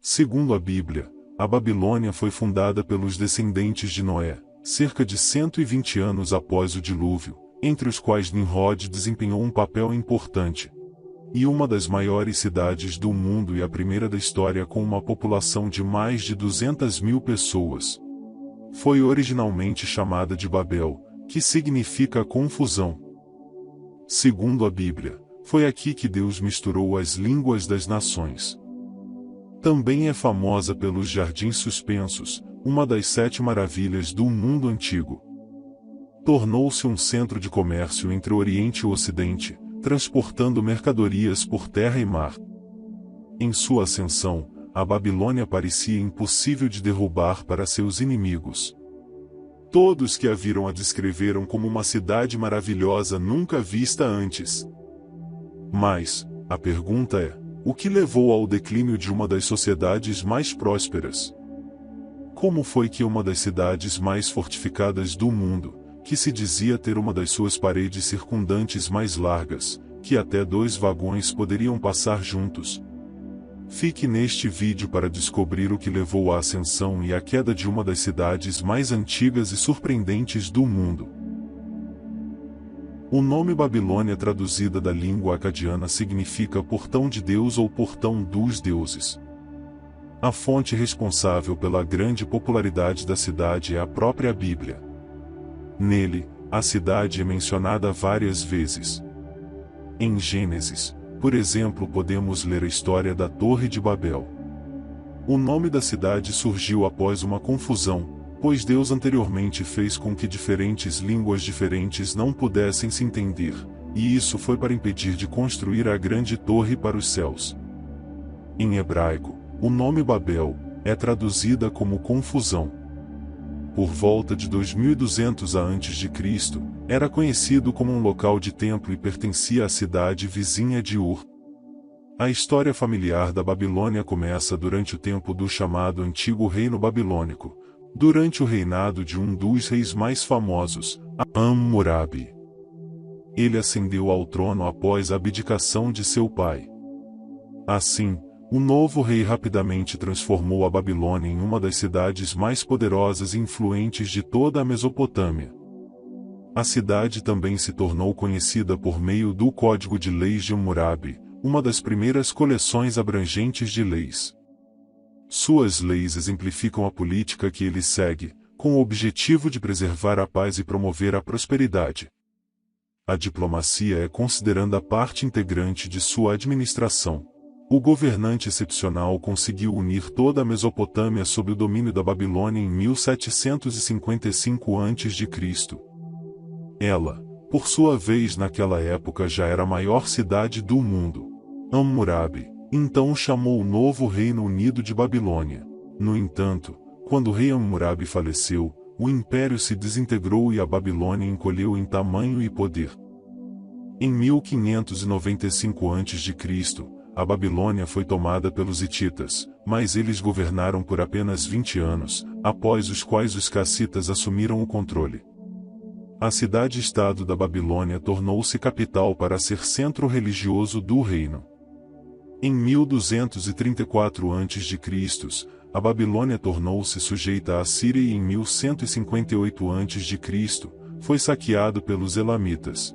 Segundo a Bíblia, a Babilônia foi fundada pelos descendentes de Noé, cerca de 120 anos após o dilúvio, entre os quais Nimrod desempenhou um papel importante. E uma das maiores cidades do mundo e a primeira da história com uma população de mais de 200 mil pessoas. Foi originalmente chamada de Babel, que significa confusão. Segundo a Bíblia, foi aqui que Deus misturou as línguas das nações. Também é famosa pelos jardins suspensos, uma das 7 maravilhas do mundo antigo. Tornou-se um centro de comércio entre o Oriente e o Ocidente, transportando mercadorias por terra e mar. Em sua ascensão, a Babilônia parecia impossível de derrubar para seus inimigos. Todos que a viram a descreveram como uma cidade maravilhosa nunca vista antes. Mas, a pergunta é, o que levou ao declínio de uma das sociedades mais prósperas? Como foi que uma das cidades mais fortificadas do mundo, que se dizia ter uma das suas paredes circundantes mais largas, que até 2 vagões poderiam passar juntos? Fique neste vídeo para descobrir o que levou à ascensão e à queda de uma das cidades mais antigas e surpreendentes do mundo. O nome Babilônia traduzida da língua acadiana significa portão de Deus ou portão dos deuses. A fonte responsável pela grande popularidade da cidade é a própria Bíblia. Nele, a cidade é mencionada várias vezes. Em Gênesis, por exemplo, podemos ler a história da Torre de Babel. O nome da cidade surgiu após uma confusão, pois Deus anteriormente fez com que diferentes línguas diferentes não pudessem se entender, e isso foi para impedir de construir a grande torre para os céus. Em hebraico, o nome Babel é traduzida como confusão. Por volta de 2200 a.C., era conhecido como um local de templo e pertencia à cidade vizinha de Ur. A história familiar da Babilônia começa durante o tempo do chamado Antigo Reino Babilônico, durante o reinado de um dos reis mais famosos, Hammurabi. Ele ascendeu ao trono após a abdicação de seu pai. Assim, o novo rei rapidamente transformou a Babilônia em uma das cidades mais poderosas e influentes de toda a Mesopotâmia. A cidade também se tornou conhecida por meio do Código de Leis de Hammurabi, uma das primeiras coleções abrangentes de leis. Suas leis exemplificam a política que ele segue, com o objetivo de preservar a paz e promover a prosperidade. A diplomacia é considerada parte integrante de sua administração. O governante excepcional conseguiu unir toda a Mesopotâmia sob o domínio da Babilônia em 1755 a.C. Ela, por sua vez naquela época já era a maior cidade do mundo. Hammurabi, então chamou o novo Reino Unido de Babilônia. No entanto, quando o rei Hammurabi faleceu, o império se desintegrou e a Babilônia encolheu em tamanho e poder. Em 1595 a.C., a Babilônia foi tomada pelos hititas, mas eles governaram por apenas 20 anos, após os quais os cassitas assumiram o controle. A cidade-estado da Babilônia tornou-se capital para ser centro religioso do reino. Em 1234 a.C., a Babilônia tornou-se sujeita à Síria e em 1158 a.C., foi saqueado pelos Elamitas.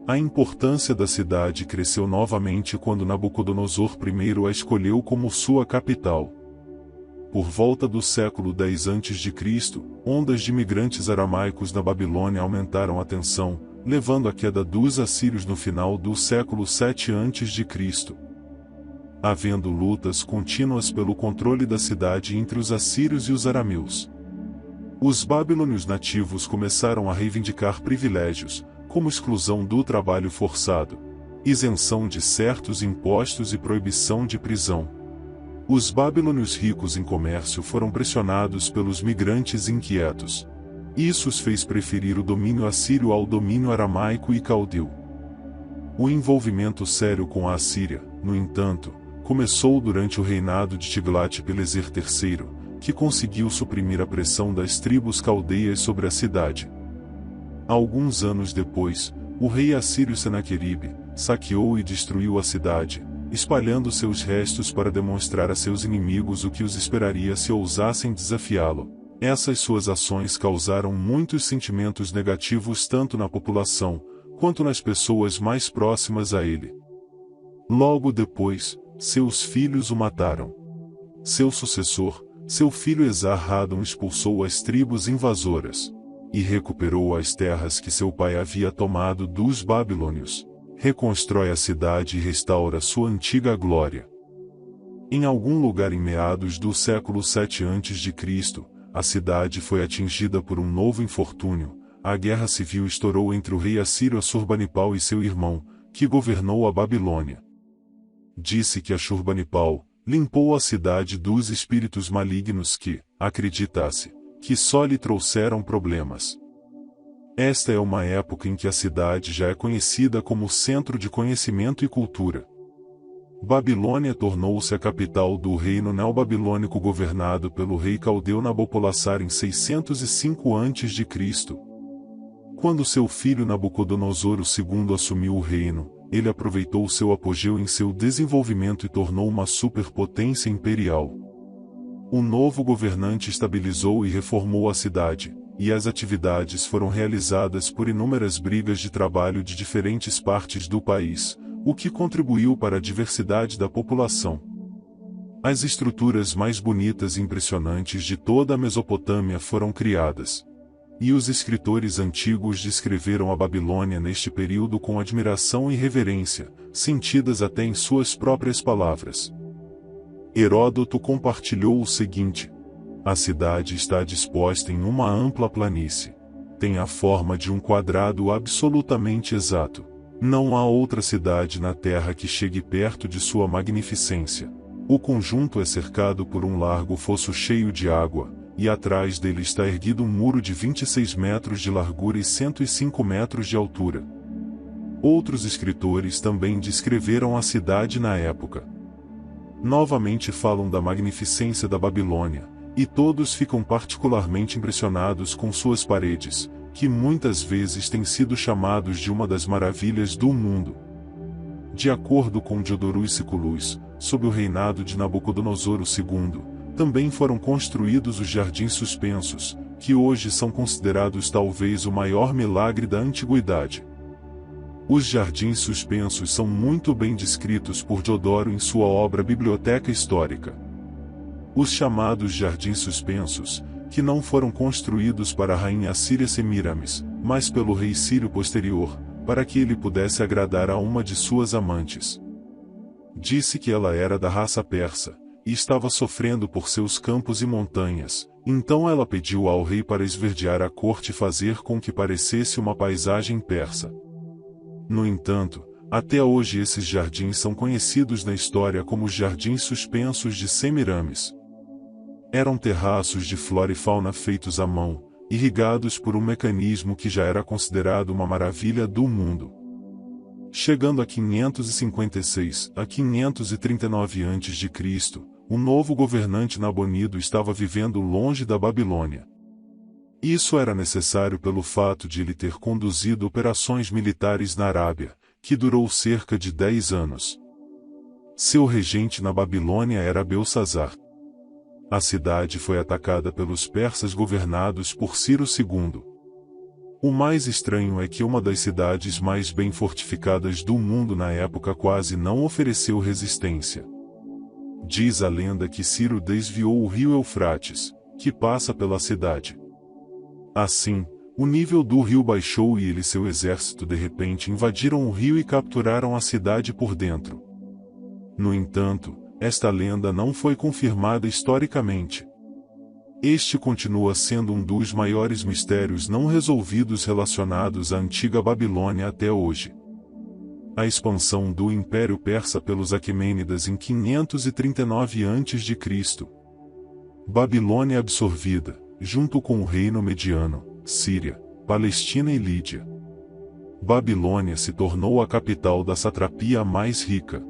A importância da cidade cresceu novamente quando Nabucodonosor I a escolheu como sua capital. Por volta do século X a.C., ondas de imigrantes aramaicos na Babilônia aumentaram a tensão, levando à queda dos assírios no final do século VII a.C. Havendo lutas contínuas pelo controle da cidade entre os assírios e os arameus. Os babilônios nativos começaram a reivindicar privilégios, como exclusão do trabalho forçado, isenção de certos impostos e proibição de prisão. Os babilônios ricos em comércio foram pressionados pelos migrantes inquietos. Isso os fez preferir o domínio assírio ao domínio aramaico e caldeu. O envolvimento sério com a Assíria, no entanto, começou durante o reinado de Tiglat-Pileser III, que conseguiu suprimir a pressão das tribos caldeias sobre a cidade. Alguns anos depois, o rei assírio Senaqueribe saqueou e destruiu a cidade, espalhando seus restos para demonstrar a seus inimigos o que os esperaria se ousassem desafiá-lo. Essas suas ações causaram muitos sentimentos negativos tanto na população, quanto nas pessoas mais próximas a ele. Logo depois, seus filhos o mataram. Seu sucessor, seu filho Esarhaddon, expulsou as tribos invasoras e recuperou as terras que seu pai havia tomado dos babilônios. Reconstrói a cidade e restaura sua antiga glória. Em algum lugar em meados do século 7 a.C., a cidade foi atingida por um novo infortúnio. A guerra civil estourou entre o rei assírio Assurbanipal e seu irmão, que governou a Babilônia. Disse que Assurbanipal limpou a cidade dos espíritos malignos que, acreditasse, que só lhe trouxeram problemas. Esta é uma época em que a cidade já é conhecida como centro de conhecimento e cultura. Babilônia tornou-se a capital do reino neobabilônico governado pelo rei caldeu Nabopolassar em 605 a.C. Quando seu filho Nabucodonosor II assumiu o reino, ele aproveitou seu apogeu em seu desenvolvimento e tornou uma superpotência imperial. O novo governante estabilizou e reformou a cidade, e as atividades foram realizadas por inúmeras brigas de trabalho de diferentes partes do país, o que contribuiu para a diversidade da população. As estruturas mais bonitas e impressionantes de toda a Mesopotâmia foram criadas. E os escritores antigos descreveram a Babilônia neste período com admiração e reverência, sentidas até em suas próprias palavras. Heródoto compartilhou o seguinte: a cidade está disposta em uma ampla planície. Tem a forma de um quadrado absolutamente exato. Não há outra cidade na terra que chegue perto de sua magnificência. O conjunto é cercado por um largo fosso cheio de água, e atrás dele está erguido um muro de 26 metros de largura e 105 metros de altura. Outros escritores também descreveram a cidade na época. Novamente falam da magnificência da Babilônia, e todos ficam particularmente impressionados com suas paredes, que muitas vezes têm sido chamados de uma das maravilhas do mundo. De acordo com Diodorus Siculus, sob o reinado de Nabucodonosor II, também foram construídos os Jardins Suspensos, que hoje são considerados talvez o maior milagre da antiguidade. Os Jardins Suspensos são muito bem descritos por Diodoro em sua obra Biblioteca Histórica. Os chamados Jardins Suspensos, que não foram construídos para a rainha síria Semiramis, mas pelo rei sírio posterior, para que ele pudesse agradar a uma de suas amantes. Disse que ela era da raça persa, e estava sofrendo por seus campos e montanhas, então ela pediu ao rei para esverdear a corte e fazer com que parecesse uma paisagem persa. No entanto, até hoje esses jardins são conhecidos na história como os Jardins Suspensos de Semiramis. Eram terraços de flora e fauna feitos à mão, irrigados por um mecanismo que já era considerado uma maravilha do mundo. Chegando a 556 a 539 a.C., o novo governante Nabonido estava vivendo longe da Babilônia. Isso era necessário pelo fato de ele ter conduzido operações militares na Arábia, que durou cerca de 10 anos. Seu regente na Babilônia era Belsazar. A cidade foi atacada pelos persas governados por Ciro II. O mais estranho é que uma das cidades mais bem fortificadas do mundo na época quase não ofereceu resistência. Diz a lenda que Ciro desviou o rio Eufrates, que passa pela cidade. Assim, o nível do rio baixou e ele e seu exército de repente invadiram o rio e capturaram a cidade por dentro. No entanto, esta lenda não foi confirmada historicamente. Este continua sendo um dos maiores mistérios não resolvidos relacionados à antiga Babilônia até hoje. A expansão do Império Persa pelos Aquemênidas em 539 a.C. Babilônia absorvida, junto com o reino mediano, Síria, Palestina e Lídia. Babilônia se tornou a capital da satrapia mais rica.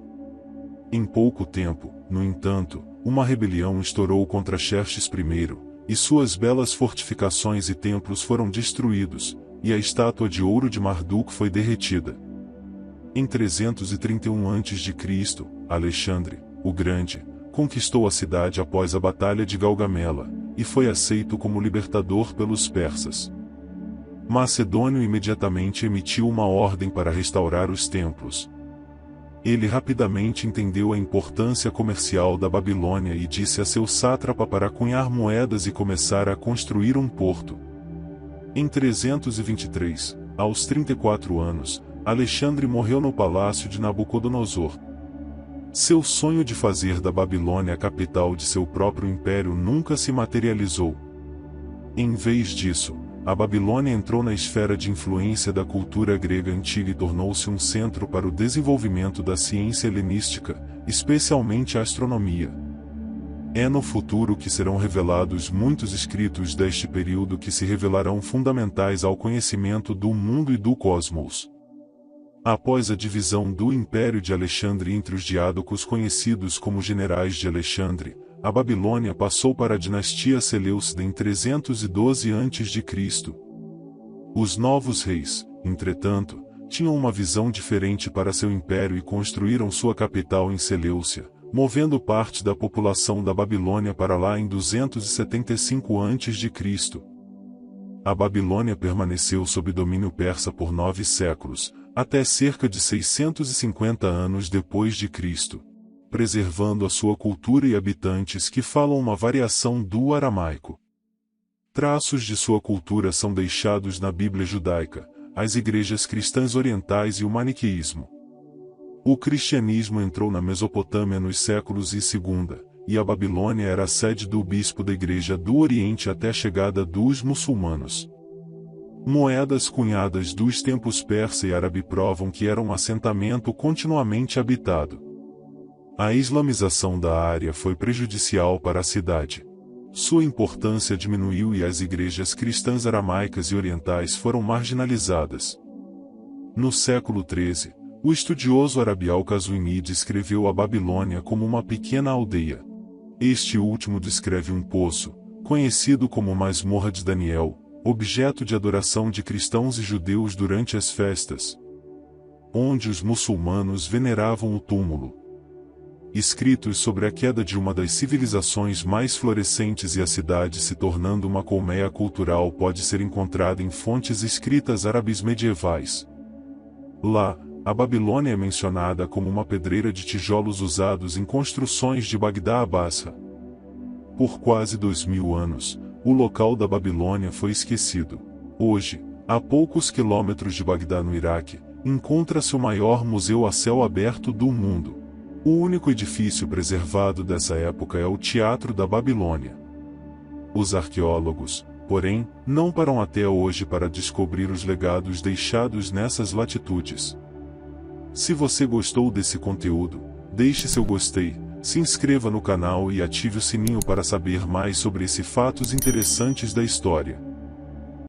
Em pouco tempo, no entanto, uma rebelião estourou contra Xerxes I, e suas belas fortificações e templos foram destruídos, e a estátua de ouro de Marduk foi derretida. Em 331 a.C., Alexandre, o Grande, conquistou a cidade após a Batalha de Gaugamela, e foi aceito como libertador pelos persas. Macedônio imediatamente emitiu uma ordem para restaurar os templos. Ele rapidamente entendeu a importância comercial da Babilônia e disse a seu sátrapa para cunhar moedas e começar a construir um porto. Em 323, aos 34 anos, Alexandre morreu no palácio de Nabucodonosor. Seu sonho de fazer da Babilônia a capital de seu próprio império nunca se materializou. Em vez disso, a Babilônia entrou na esfera de influência da cultura grega antiga e tornou-se um centro para o desenvolvimento da ciência helenística, especialmente a astronomia. É no futuro que serão revelados muitos escritos deste período que se revelarão fundamentais ao conhecimento do mundo e do cosmos. Após a divisão do Império de Alexandre entre os diádocos conhecidos como generais de Alexandre, a Babilônia passou para a dinastia Seleucida em 312 a.C. Os novos reis, entretanto, tinham uma visão diferente para seu império e construíram sua capital em Seleucia, movendo parte da população da Babilônia para lá em 275 a.C. A Babilônia permaneceu sob domínio persa por 9 séculos, até cerca de 650 anos depois de Cristo, preservando a sua cultura e habitantes que falam uma variação do aramaico. Traços de sua cultura são deixados na Bíblia judaica, as igrejas cristãs orientais e o maniqueísmo. O cristianismo entrou na Mesopotâmia nos séculos II, e a Babilônia era a sede do bispo da Igreja do Oriente até a chegada dos muçulmanos. Moedas cunhadas dos tempos persa e árabe provam que era um assentamento continuamente habitado. A islamização da área foi prejudicial para a cidade. Sua importância diminuiu e as igrejas cristãs aramaicas e orientais foram marginalizadas. No século XIII, o estudioso Arabial Qazwini descreveu a Babilônia como uma pequena aldeia. Este último descreve um poço, conhecido como Masmorra de Daniel, objeto de adoração de cristãos e judeus durante as festas, onde os muçulmanos veneravam o túmulo. Escritos sobre a queda de uma das civilizações mais florescentes e a cidade se tornando uma colmeia cultural pode ser encontrada em fontes escritas árabes medievais. Lá, a Babilônia é mencionada como uma pedreira de tijolos usados em construções de Bagdá a Basra. Por quase 2000 anos, o local da Babilônia foi esquecido. Hoje, a poucos quilômetros de Bagdá no Iraque, encontra-se o maior museu a céu aberto do mundo. O único edifício preservado dessa época é o Teatro da Babilônia. Os arqueólogos, porém, não param até hoje para descobrir os legados deixados nessas latitudes. Se você gostou desse conteúdo, deixe seu gostei, se inscreva no canal e ative o sininho para saber mais sobre esses fatos interessantes da história.